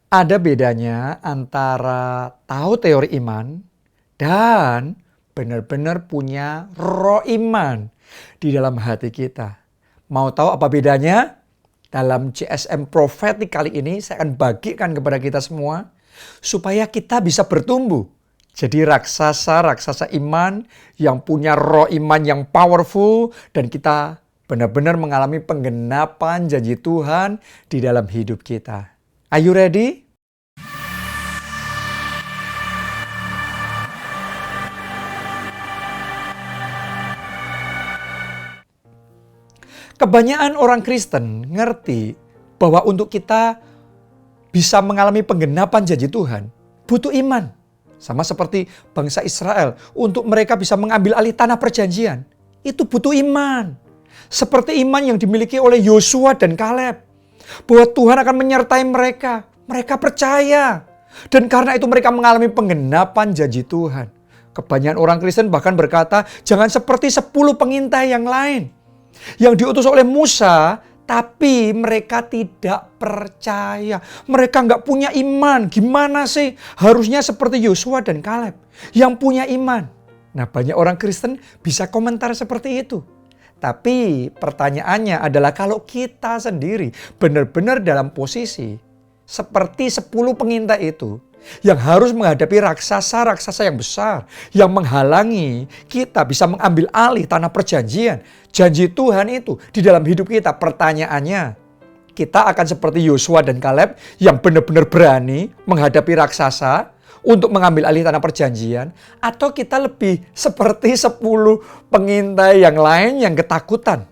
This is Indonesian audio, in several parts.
Ada bedanya antara tahu teori iman dan benar-benar punya roh iman di dalam hati kita. Mau tahu apa bedanya? Dalam CSM Prophetic kali ini saya akan bagikan kepada kita semua supaya kita bisa bertumbuh. Jadi raksasa-raksasa iman yang punya roh iman yang powerful dan kita benar-benar mengalami penggenapan janji Tuhan di dalam hidup kita. Are you ready? Kebanyakan orang Kristen ngerti bahwa untuk kita bisa mengalami penggenapan janji Tuhan, butuh iman. Sama seperti bangsa Israel, untuk mereka bisa mengambil alih tanah perjanjian, itu butuh iman. Seperti iman yang dimiliki oleh Yosua dan Kaleb, bahwa Tuhan akan menyertai mereka. Mereka percaya. Dan karena itu mereka mengalami penggenapan janji Tuhan. Kebanyakan orang Kristen bahkan berkata, jangan seperti 10 pengintai yang lain yang diutus oleh Musa, tapi mereka tidak percaya. Mereka nggak punya iman. Gimana sih? Harusnya seperti Yosua dan Kaleb yang punya iman. Nah, banyak orang Kristen bisa komentar seperti itu. Tapi pertanyaannya adalah kalau kita sendiri benar-benar dalam posisi seperti 10 pengintai itu, yang harus menghadapi raksasa-raksasa yang besar, yang menghalangi kita bisa mengambil alih tanah perjanjian, janji Tuhan itu di dalam hidup kita. Pertanyaannya, kita akan seperti Yosua dan Kaleb yang benar-benar berani menghadapi raksasa untuk mengambil alih tanah perjanjian, atau kita lebih seperti 10 pengintai yang lain yang ketakutan,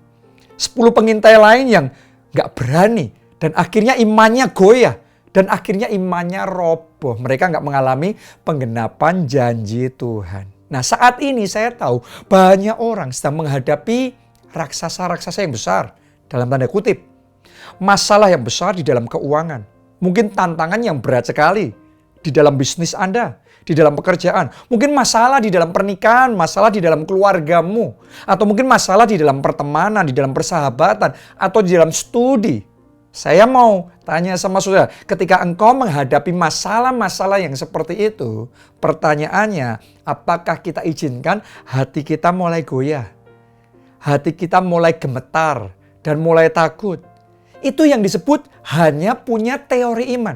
10 pengintai lain yang gak berani, dan akhirnya imannya goyah. Dan akhirnya imannya roboh. Mereka nggak mengalami penggenapan janji Tuhan. Nah, saat ini saya tahu banyak orang sedang menghadapi raksasa-raksasa yang besar. Dalam tanda kutip. Masalah yang besar di dalam keuangan. Mungkin tantangan yang berat sekali di dalam bisnis Anda. Di dalam pekerjaan. Mungkin masalah di dalam pernikahan. Masalah di dalam keluargamu. Atau mungkin masalah di dalam pertemanan. Di dalam persahabatan. Atau di dalam studi. Saya mau tanya sama saudara, ketika engkau menghadapi masalah-masalah yang seperti itu, pertanyaannya, apakah kita izinkan hati kita mulai goyah? Hati kita mulai gemetar dan mulai takut. Itu yang disebut hanya punya teori iman.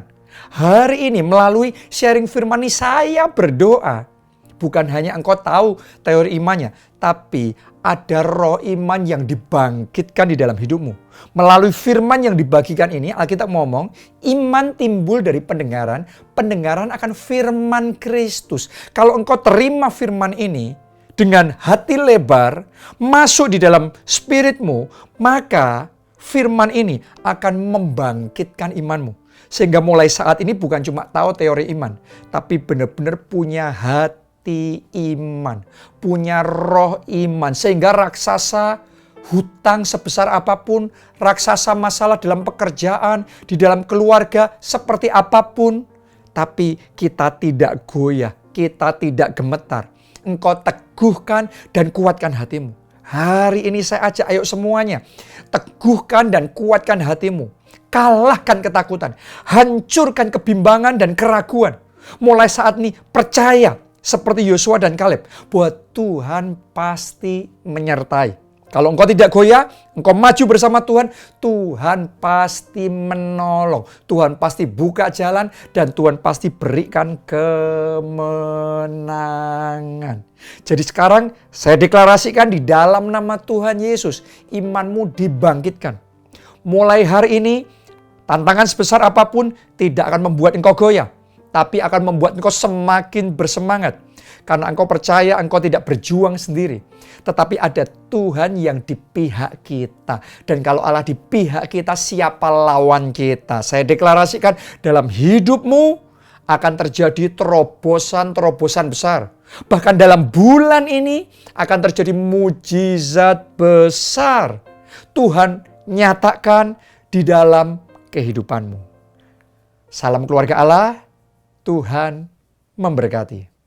Hari ini melalui sharing firman ini saya berdoa, bukan hanya engkau tahu teori imannya, tapi ada roh iman yang dibangkitkan di dalam hidupmu. Melalui firman yang dibagikan ini, Alkitab ngomong, iman timbul dari pendengaran, pendengaran akan firman Kristus. Kalau engkau terima firman ini dengan hati lebar, masuk di dalam spiritmu, maka firman ini akan membangkitkan imanmu. Sehingga mulai saat ini bukan cuma tahu teori iman, tapi benar-benar punya hati iman, punya roh iman, sehingga raksasa hutang sebesar apapun, raksasa masalah dalam pekerjaan, di dalam keluarga, seperti apapun, tapi kita tidak goyah, kita tidak gemetar. Engkau teguhkan dan kuatkan hatimu. Hari ini saya ajak, ayo semuanya, teguhkan dan kuatkan hatimu. Kalahkan ketakutan, hancurkan kebimbangan dan keraguan. Mulai saat ini percaya seperti Yosua dan Kaleb bahwa Tuhan pasti menyertai. Kalau engkau tidak goyah, engkau maju bersama Tuhan, Tuhan pasti menolong. Tuhan pasti buka jalan dan Tuhan pasti berikan kemenangan. Jadi sekarang saya deklarasikan di dalam nama Tuhan Yesus, imanmu dibangkitkan. Mulai hari ini, tantangan sebesar apapun tidak akan membuat engkau goyah, tapi akan membuat engkau semakin bersemangat. Karena engkau percaya engkau tidak berjuang sendiri. Tetapi ada Tuhan yang di pihak kita. Dan kalau Allah di pihak kita, siapa lawan kita? Saya deklarasikan dalam hidupmu akan terjadi terobosan-terobosan besar. Bahkan dalam bulan ini akan terjadi mujizat besar. Tuhan nyatakan di dalam kehidupanmu. Salam keluarga Allah, Tuhan memberkati.